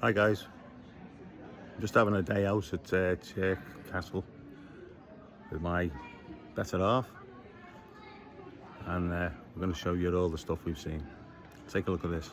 Hi guys, just having a day out at Chirk Castle with my better half, and we're going to show you all the stuff we've seen. Take a look at this.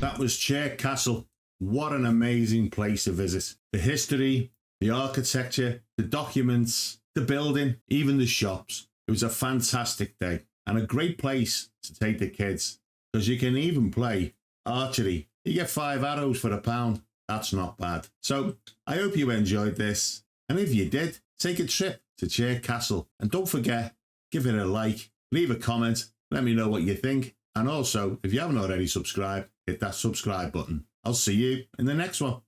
That was Chirk Castle. What an amazing place to visit. The history, the architecture, the documents, the building, even the shops. It was a fantastic day and a great place to take the kids because you can even play archery. You get 5 arrows for £1. That's not bad. So I hope you enjoyed this. And if you did, take a trip to Chirk Castle. And don't forget, give it a like, leave a comment, let me know what you think. And also, if you haven't already subscribed, hit that subscribe button. I'll see you in the next one.